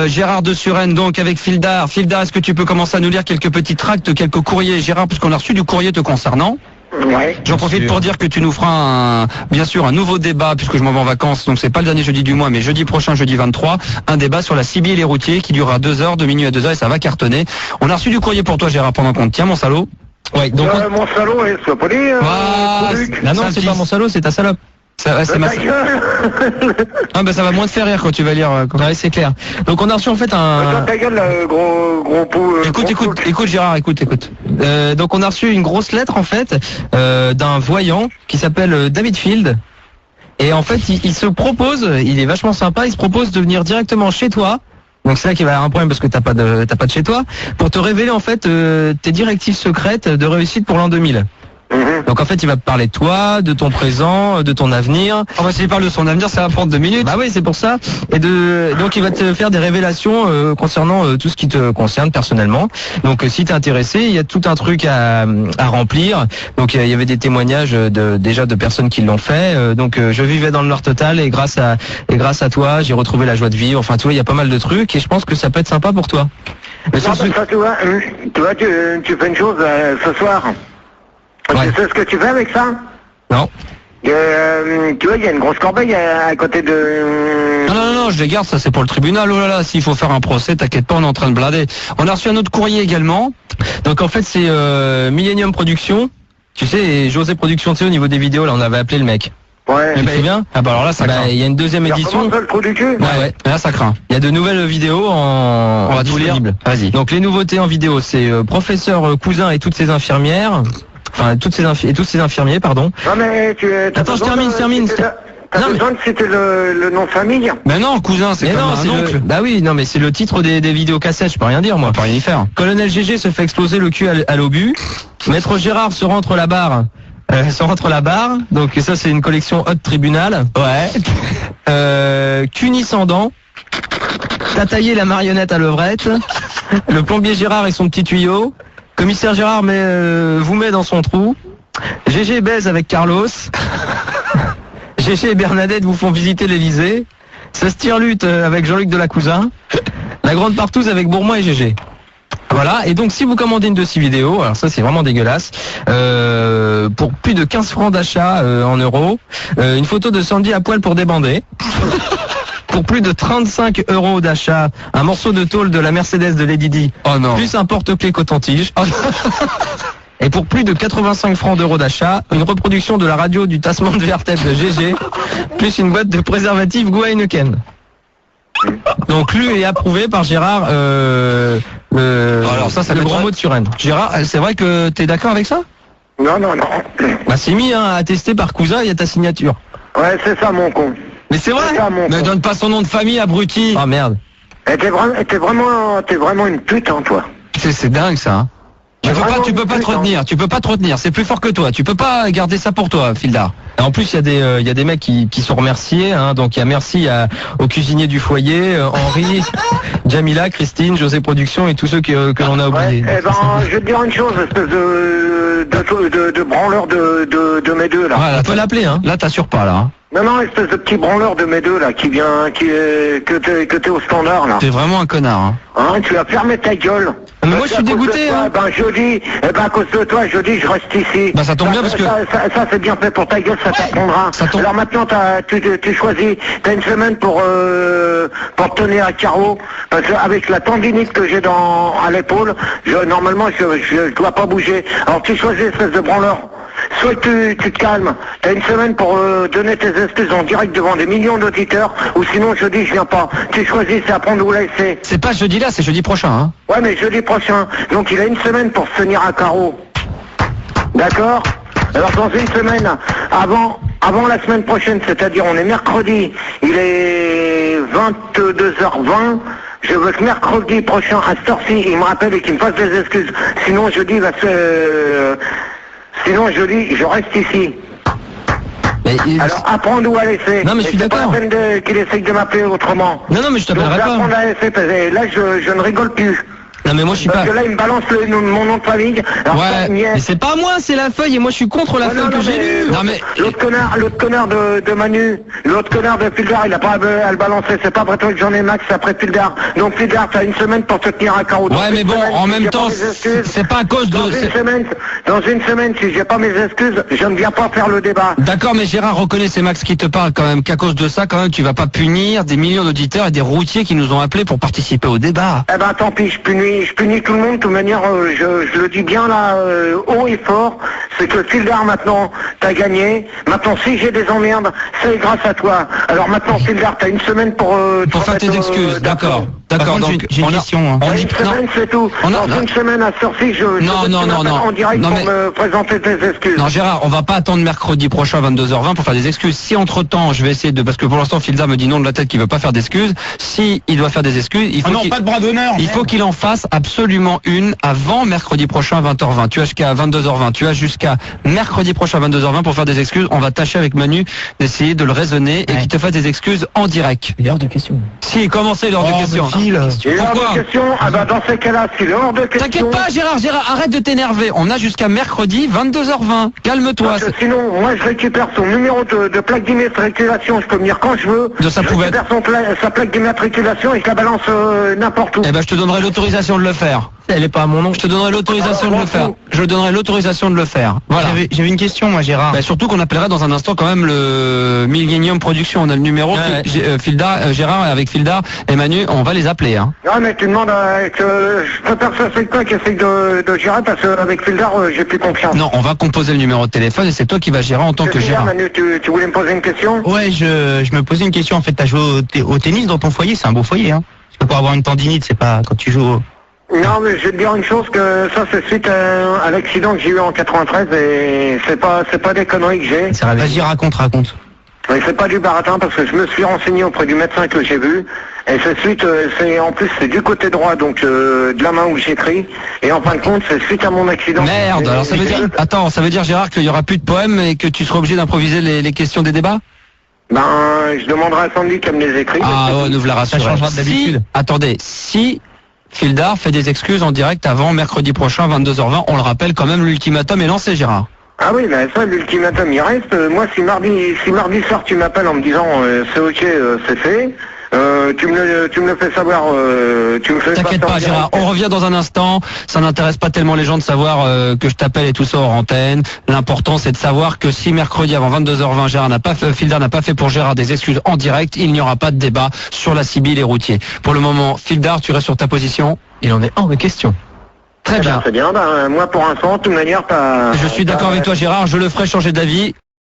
Gérard de Suresnes, donc avec Fildar. Fildar, est-ce que tu peux commencer à nous lire quelques petits tracts, quelques courriers, Gérard, puisqu'on a reçu du courrier te concernant? Ouais. J'en profite pour dire que tu nous feras bien sûr un nouveau débat, puisque je m'en vais en vacances, donc c'est pas le dernier jeudi du mois, mais jeudi prochain, jeudi 23, un débat sur la CB et les routiers qui durera 2 heures, de minuit à 2 heures, et ça va cartonner. On a reçu du courrier pour toi, Gérard, pendant qu'on te tient, mon salaud. Ouais, donc mon salaud, c'est pas dit. Non, c'est pas mon salaud, c'est ta salope. C'est ma... Ah bah ça va moins te faire rire quand tu vas lire. Ouais, c'est clair. Donc on a reçu en fait un. Ta gueule, gros pot. Écoute Gérard, écoute. Donc on a reçu une grosse lettre en fait d'un voyant qui s'appelle David Field. Et en fait il se propose, il est vachement sympa, il se propose de venir directement chez toi. Donc c'est là qu'il va y avoir un problème parce que t'as pas de chez toi, pour te révéler en fait tes directives secrètes de réussite pour l'an 2000. Donc en fait il va te parler de toi, de ton présent, de ton avenir. Enfin s'il parle de son avenir ça va prendre 2 minutes. Bah oui c'est pour ça. Donc il va te faire des révélations concernant tout ce qui te concerne personnellement. Donc si t'es intéressé, il y a tout un truc à remplir. Donc il y avait des témoignages déjà de personnes qui l'ont fait. Donc je vivais dans le noir total et grâce à toi j'ai retrouvé la joie de vivre. Enfin tu vois il y a pas mal de trucs et je pense que ça peut être sympa pour toi. Mais ça, tu vois, tu fais une chose ce soir. Ouais. Tu sais ce que tu fais avec ça? Non. Tu vois, il y a une grosse corbeille à côté de... Non, je les garde, ça c'est pour le tribunal. Oh là là, s'il faut faire un procès, t'inquiète pas, on est en train de blinder. On a reçu un autre courrier également. Donc en fait c'est Millennium Production. Tu sais, et José Production, tu sais, au niveau des vidéos, là on avait appelé le mec. Ouais. Tu te souviens? Ah bah alors là ça craint. Il y a une deuxième édition. Le trou du cul? Ouais, là ça craint. Il y a de nouvelles vidéos on va tout lire. Vas-y. Donc les nouveautés en vidéo, c'est professeur Cousin et toutes ses infirmières. Enfin, tous ces infirmiers, pardon. Non mais Attends, je termine. T'as besoin de citer le nom de famille? Mais non, cousin, c'est comme un oncle. Bah oui, non mais c'est le titre des vidéocassettes, je peux rien dire moi. On peut rien y faire. Colonel GG se fait exploser le cul à l'obus. Maître Gérard se rentre la barre. Donc ça c'est une collection Hot Tribunal. Ouais. Cuny sans dents. T'as taillé la marionnette à levrette. Le plombier Gérard et son petit tuyau. Commissaire Gérard vous met dans son trou. GG baise avec Carlos. GG et Bernadette vous font visiter l'Elysée. Ça se tire lutte avec Jean-Luc Delacousin. La grande partouze avec Bourmois et GG. Voilà, et donc si vous commandez une de ces vidéos, alors ça c'est vraiment dégueulasse, pour plus de 15 francs d'achat en euros, une photo de Sandy à poil pour débander. Pour plus de 35 € d'achat, un morceau de tôle de la Mercedes de Lady Di, plus un porte-clés coton-tige. Et pour plus de 85 francs d'achat, une reproduction de la radio du tassement de vertèbres de GG, plus une boîte de préservatifs Goût Heineken. Donc lu et approuvé par Gérard, alors ça le grand mot de Suresnes. Gérard, c'est vrai que t'es d'accord avec ça? Non. Bah c'est mis attesté par Cousin, il y a ta signature. Ouais, c'est ça mon con. Mais c'est vrai. Ne donne pas son nom de famille, abruti. Ah merde. T'es vraiment une pute, hein, toi. C'est dingue ça. Hein. Tu peux pas te retenir. C'est plus fort que toi. Tu peux pas garder ça pour toi, Fildar. Et en plus, il y a des mecs qui sont remerciés. Hein, donc il y a merci aux cuisiniers du foyer, Henri, Jamila, Christine, José Production et tous ceux que l'on a oubliés. Ouais, je vais te dire une chose, espèce de branleur de mes deux là. Ouais, on peut l'appeler. Hein. Là, t'assures pas là. Hein. Non, espèce de petit branleur de mes deux là, que t'es au standard là. T'es vraiment un connard. Hein. Tu vas fermer ta gueule. Mais moi je suis dégoûté. Jeudi, à cause de toi, jeudi je reste ici. Bah ça tombe bien parce que... Ça c'est bien fait pour ta gueule, ça t'apprendra. Alors maintenant tu choisis, t'as une semaine pour te tenir à carreau, parce qu'avec la tendinite que j'ai à l'épaule, normalement je dois pas bouger. Alors tu choisis espèce de branleur. Soit tu te calmes, t'as une semaine pour donner tes excuses en direct devant des millions d'auditeurs, ou sinon jeudi je viens pas. Tu choisis, c'est à prendre ou laisser. C'est pas jeudi là, c'est jeudi prochain. Hein. Ouais mais jeudi prochain, donc il a une semaine pour se tenir à carreau. D'accord? Alors dans une semaine, avant la semaine prochaine, c'est-à-dire on est mercredi, il est 22h20, je veux que mercredi prochain à cette heure-ci, il me rappelle et qu'il me fasse des excuses. Sinon jeudi jeudi, je reste ici. Alors apprendre ou à laisser. Non mais je suis d'accord. C'est pas la peine qu'il essaye de m'appeler autrement. Non mais je t'appellerai pas. Apprendre à laisser, là je ne rigole plus. Non mais moi je suis Parce pas... que là, il me balance mon nom de famille. Alors, Ouais, ça, mais c'est pas moi, c'est la feuille et moi je suis contre la feuille que j'ai lue. Non mais... L'autre connard de Manu, l'autre connard de Fildar, il a pas à le balancer. C'est pas après toi que j'en ai max, c'est après Fildar. Donc Fildar, t'as une semaine pour te tenir à carreau. Ouais mais bon, en même temps, c'est pas à cause de... Dans une semaine, si j'ai pas mes excuses, je ne viens pas faire le débat. D'accord, mais Gérard, reconnais, c'est Max qui te parle quand même, qu'à cause de ça, quand même, tu vas pas punir des millions d'auditeurs et des routiers qui nous ont appelés pour participer au débat. Eh ben tant pis, je punis tout le monde. De toute manière, je le dis bien là, haut et fort, c'est que Fildar maintenant, t'as gagné. Maintenant, si j'ai des emmerdes, c'est grâce à toi. Alors maintenant, Fildar, t'as une semaine pour faire tes excuses, d'accord. D'accord, donc j'ai une question. Une semaine, c'est tout. Dans une semaine à sortir, je en direct pour me présenter tes excuses. Non Gérard, on va pas attendre mercredi prochain 22h20 pour faire des excuses. Si entre temps je vais essayer de, parce que pour l'instant Fildar me dit non de la tête qu'il veut pas faire d'excuses. Si il doit faire des excuses, il faut pas de bras d'honneur. Il faut qu'il en fasse absolument une avant mercredi prochain 20h20. Tu as jusqu'à 22h20. Tu as jusqu'à mercredi prochain 22h20 pour faire des excuses. On va tâcher avec Manu d'essayer de le raisonner et qu'il te fasse des excuses en direct. Il est hors de question. Si, commencez l'heure de question. Pourquoi? Ah bah dans ces cas-là, c'est l'heure de question. T'inquiète pas Gérard, arrête de t'énerver. On a jusqu'à mercredi 22h20. Calme-toi. Sinon, moi je récupère son numéro de plaque d'immatriculation, je peux venir quand je veux. De sa poubelle. Je récupère sa plaque d'immatriculation et je la balance n'importe où. Eh ben je te donnerai l'autorisation de le faire. Elle est pas à mon nom. Je te donnerai l'autorisation de le faire. Je donnerai l'autorisation de le faire. Voilà. J'avais une question moi Gérard. Bah, surtout qu'on appellera dans un instant quand même le Millennium Production. On a le numéro. Fildar, Gérard avec Fildar et Manu, on va les appeler. Hein. Non mais tu demandes je préfère que ça c'est toi qui essaye de gérer parce qu'avec Fildar j'ai plus confiance. Non, on va composer le numéro de téléphone et c'est toi qui vas gérer en tant que Gérard. Manu, tu voulais me poser une question? Ouais, je me posais une question. En fait, t'as joué au tennis dans ton foyer, c'est un beau foyer, hein. Parce que pour avoir une tendinite, c'est pas quand tu joues. Non, mais je vais te dire une chose, que ça c'est suite à l'accident que j'ai eu en 93 et c'est pas des conneries que j'ai. Vas-y, raconte. Mais c'est pas du baratin parce que je me suis renseigné auprès du médecin que j'ai vu et en plus c'est du côté droit donc de la main où j'écris et en fin de compte c'est suite à mon accident. Merde, alors ça veut dire Gérard qu'il y aura plus de poèmes et que tu seras obligé d'improviser les questions des débats? Ben je demanderai à Sandy qu'elle me les écrit. Ah ouais, nous la rassurer. Ça changera d'habitude. Attendez, si Fildar fait des excuses en direct avant mercredi prochain 22h20, on le rappelle quand même, l'ultimatum est lancé Gérard. Ah oui, mais ça, l'ultimatum, il reste. Moi, si mardi soir, tu m'appelles en me disant c'est ok, c'est fait, tu me le fais savoir. T'inquiète pas, Gérard, on revient dans un instant. Ça n'intéresse pas tellement les gens de savoir que je t'appelle et tout ça hors antenne. L'important, c'est de savoir que si mercredi avant 22h20, Fildar n'a pas fait pour Gérard des excuses en direct, il n'y aura pas de débat sur la Sibylle et routier. Pour le moment, Fildar, tu restes sur ta position. Il en est hors de question. Très bien. C'est bien, moi pour l'instant, de toute manière, je suis d'accord avec toi Gérard, je le ferai changer d'avis.